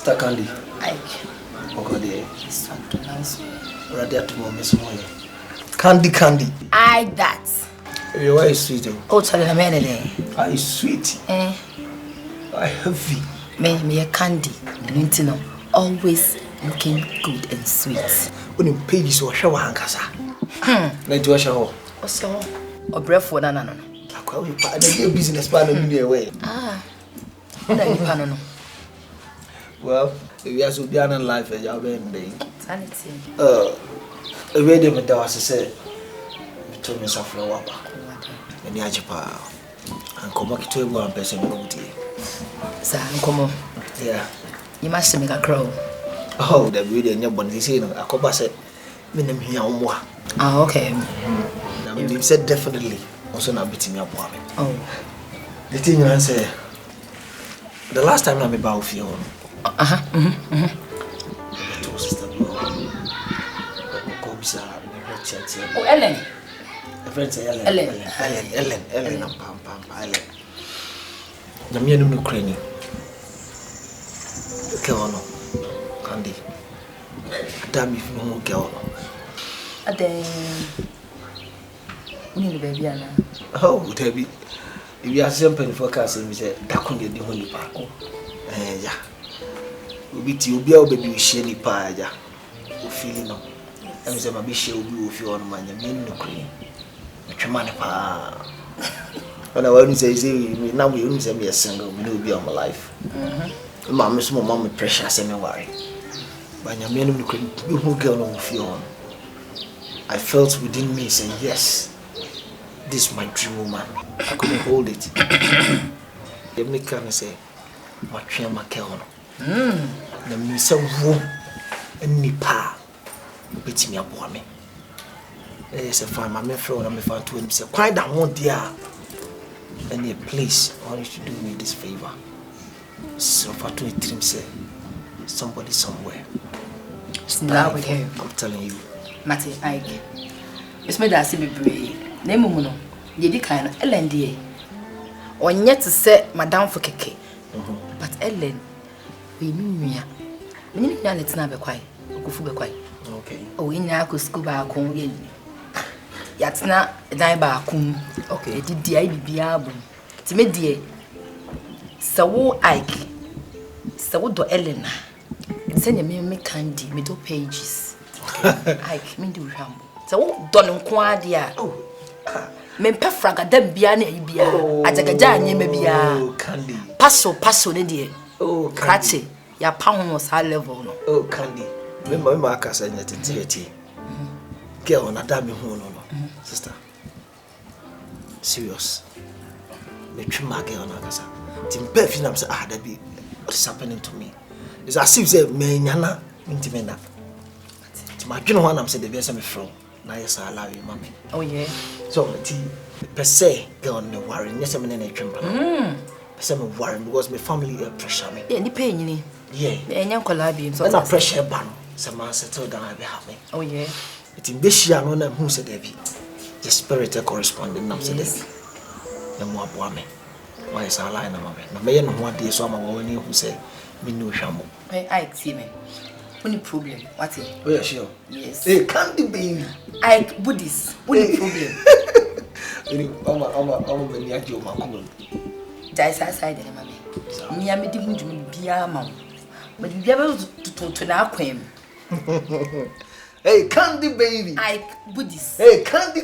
Sister Candy. Ike. Okay. This one to nice. Ready to mom Miss Moya. Candy. I that. You are sweet. Oh, tell the man there. I sweet. Eh. I heavy. Me a candy. And you know, always looking good and sweet. When you pay this, or shower hankasa. Let you shower. Also, or breath for no. I call you part of your business plan of the way. No. Well, if you have to be on life, you'll be in the Sanity. A radio with the say, told me something for Wapa. And the Ajapa and come back to one person. Sir, come on. Yeah. You must make a crow. Oh, the video in your body saying, I come back said, Minim here on moi. Ah, okay. You said definitely, also not beating me up. Oh, the thing I say, the last time I'm about with you. Oh, Ellen. A friend say Ellen. Ellen. The mere no cranny. Girl, no. Candy. Damn if you won't girl. A day. We need a baby, Anna. Oh, Debbie. If you are simple forecast, and we say, that couldn't get the honey park. Yeah. We beat you, be our baby, shady pie. We feeling no. And we say, my bishop will be with you on my name, no cream. But your money, pa. When I want to say, now we only say me a single, we will be on my life. Mamma, small mamma, precious, and no worry. But your men who girl on with you on. I felt within me saying, yes, this is my dream woman. I couldn't hold it. They make me say, my train, my girl. The miss of room and nipa. Beat me up for me. Yes, I find my friend and I found to him say, quite that one dear. And please, I want you to do me this favor. So far to it him say, somebody somewhere. Now with him. I'm telling you. Matty, Ike. It's made us be brave. Name Muno. Ye di kind of Ellen dear. Or yet to say Madame for Keke. But Ellen, we mean me. We need to let not be quiet. Go for be quiet. Okay. Oh, in our school back home. Yet not die back home. Okay, did the IBB to me, dear. So, Ike. So, do Ellen. Send me candy, middle pages. Ike, me do ramble. So, don't inquire, dear. Oh, men pefraga dem biane ibia. Ajagaja nye me bia. Candy. Passo, ne dear. Oh, Cratchy. Ya pound was high level, no. Oh, Candy. Remember, my cousin at the girl, not damn you, no. Sister. Serious. Me trim my girl, no, sir. Tim Beffin, I'm saying, that be what's happening to me. It's as if say, me, Yana, intimate. To my general one, I'm saying, the best I'm from. Now, yes, I allow you, mommy. Oh, yeah. So, per se, girl, no worry. Yes, I'm in a tremble. I'm worried because my family pressure me. Yeah, ni pain, ni. Yeah. And young collabian, so that's a pressure ban. Some man settled down, I'll be happy. Oh, yeah. It's in this year, no, who said Debbie. The spirit corresponding, I'm saying, the more boy. Why is our line of me? No, may know what day so I'm a woman who say, me no shamu. I see me. Only problem, what's it? Oh, yeah, sure. Yes. Hey, can't the baby. I Buddhist. Only problem. I'm a young man. That's outside the mammy. Me, I'm a different beer, mum. But you ever to now claim. Hey, candy baby. I Buddhist. Hey, candy.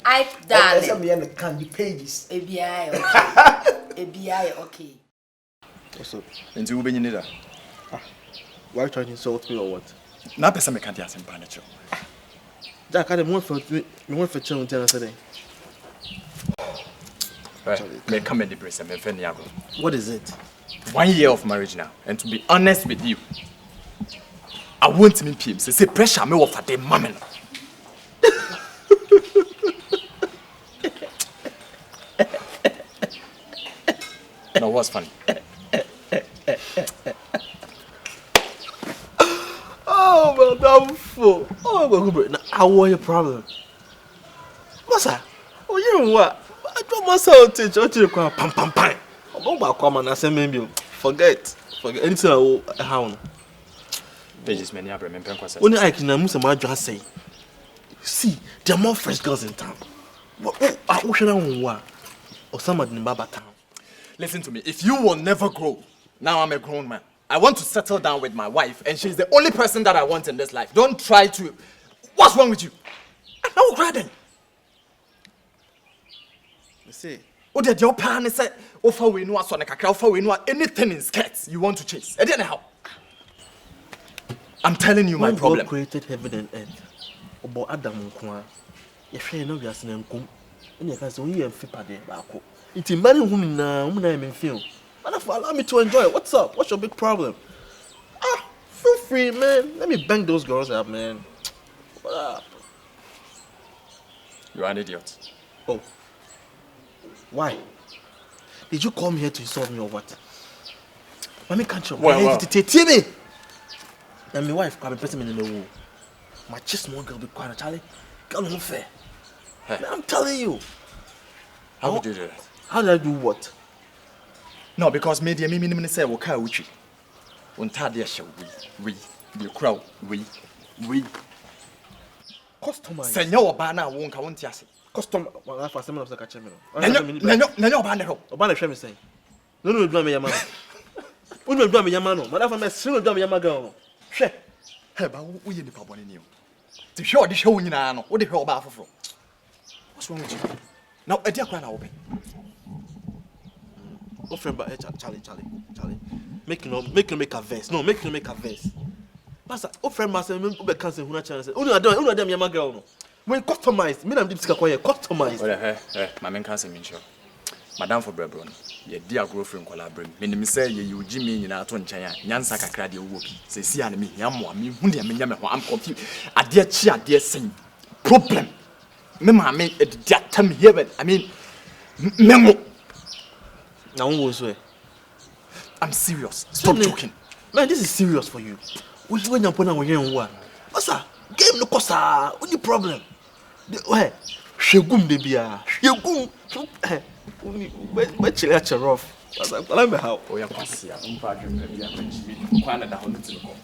I darling. I'm the candy pages. ABI, okay. ABI, okay. What's up? And you been in it? Why are you trying to insult me or what? Now, person can't ask him, Panacho. Jack, I didn't want for children yesterday. Right, may come in the brace and may friend Yago. What is it? 1 year of marriage now, and to be honest with you, I want to meet him. Say pressure me offer the mamma. No, what's funny? Oh, well, damn fool. Oh, my God. How was your problem? Massa, oh, you know what? I don't myself to teach you to pam. I'm about to come and I say, maybe Forget anything I will how. Pages many are remember. Only I can move some just say. See, there are more fresh girls in town. What should I want? Or somebody in Baba town. Listen to me. If you will never grow, now I'm a grown man. I want to settle down with my wife, and she's the only person that I want in this life. Don't try to. What's wrong with you? I will cry then. You see. Oh, did your parents say, "Offer we know so offer we know anything in skirts you want to chase"? I didn't know how. I'm telling you my problem. God created heaven and earth. About Adam Nkwa. If you know we are seeing Nkum, and you can say only a fipa there, Bako. It's a man who now, whom I am in film. But allow me to enjoy. What's up? What's your big problem? Feel free, man. Let me bang those girls up, man. What up? You are an idiot. Oh. Why? Did you come here to insult me or what? Mommy can't you? Well. Me. And my wife can be pressing me in the wall. My just small girl be quiet, Charlie. Girl, no fair. Hey. Man, I'm telling you. How would you do that? How did I do what? No, because media me say we can't with you. Untadia show we the crowd we Customize. Senyor Obana won't count yes. Custom. Well, that's for someone of the catcher. Nanyo Obana. Obana show me saying. No, do me yamano. We do me yamano. Madam, I'm a single do me yamago. She. Hey, but we in the problem in you. To show the show in an what the hell about for? What's wrong with you? Now, a dear cry now open. Oh, friend, but Charlie. Make you make a verse. No, make you make a verse. Pastor, oh, friend, master, me be cancel who chance. Oh, no, them yama girl no. When customize, me na discuss kwa customize. Hey, my man cancel me sure. Madam for Brebron, ye dear girlfriend collaborate. Me say you Jimmy in our ton chaya. Nyansa kakra de wo bi. Say see and me yamwa me hu de me nyame ho am confused. Ade chi ade sen. Problem. Me ma me that time here but I mean memo. Now who was where? I'm serious. Stop joking. Man, this is serious for you. Which when you put on here and what? Pastor, game no kosa. What the problem? Where? Shegum de bia. Shegum. Where chill at your rough. Pastor, tell me how. Oh, yeah, pass here. Umpa dream baby. I'm quite da hono to go.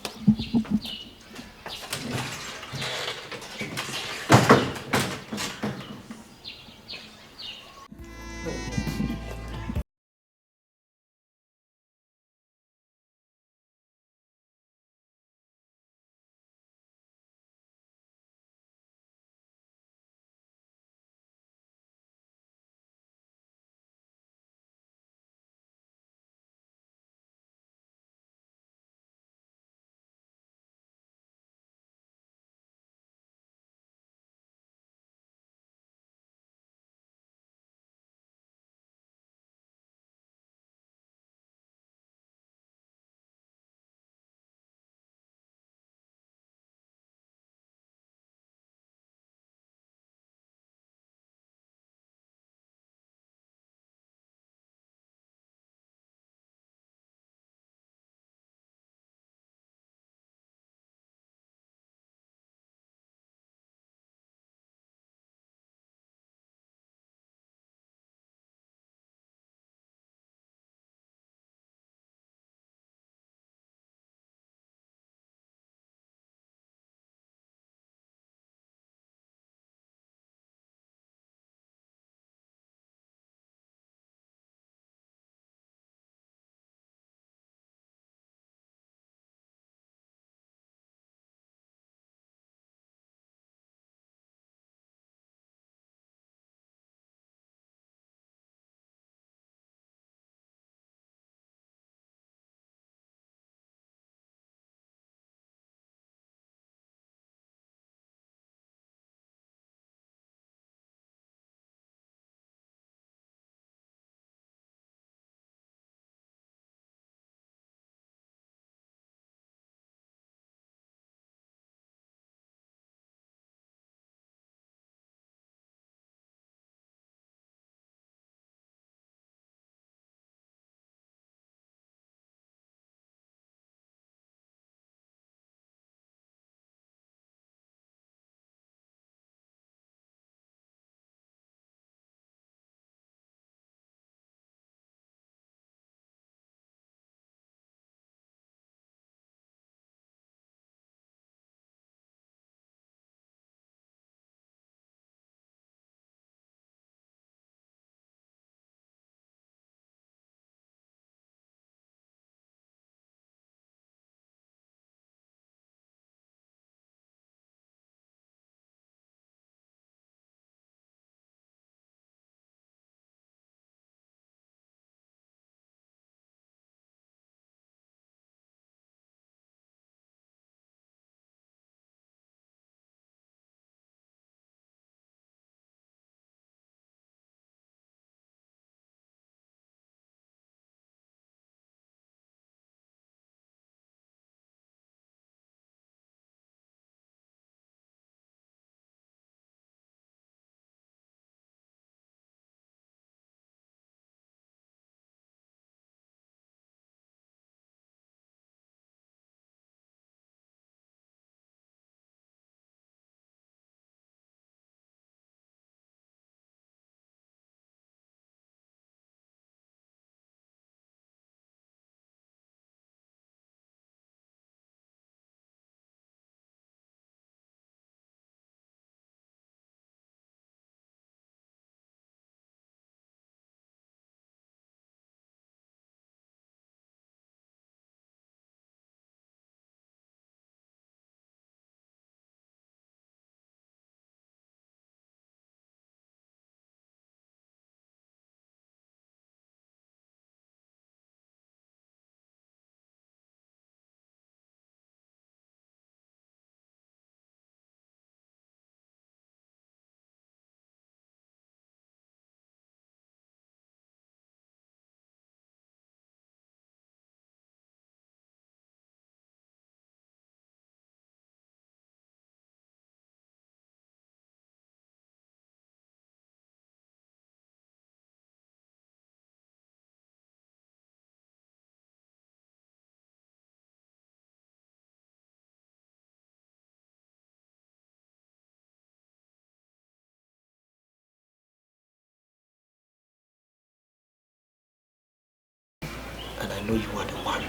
I know you are the one.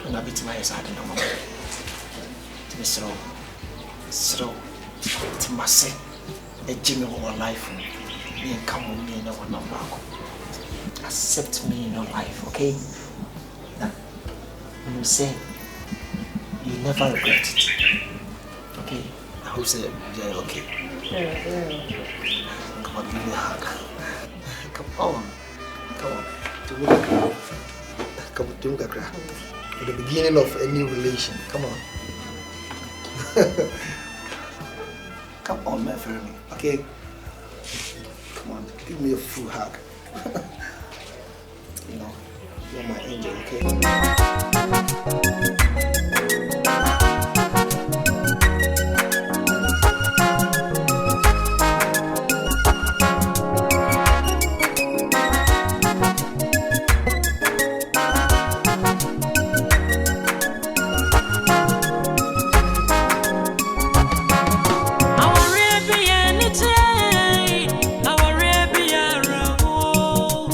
And I'll be to my side no more. To be slow. To my say, a Jimmy whole life. Me and come with me and no one number. Accept me in your life, okay? Now, when you say, you never regret it. Okay? I hope so. Yeah, okay. Come on, give me a hug. Come on. Come on, do Gakra. At the beginning of a new relation. Come on. Come on, my friend. Okay? Come on, give me a full hug. You know, you're my angel, okay?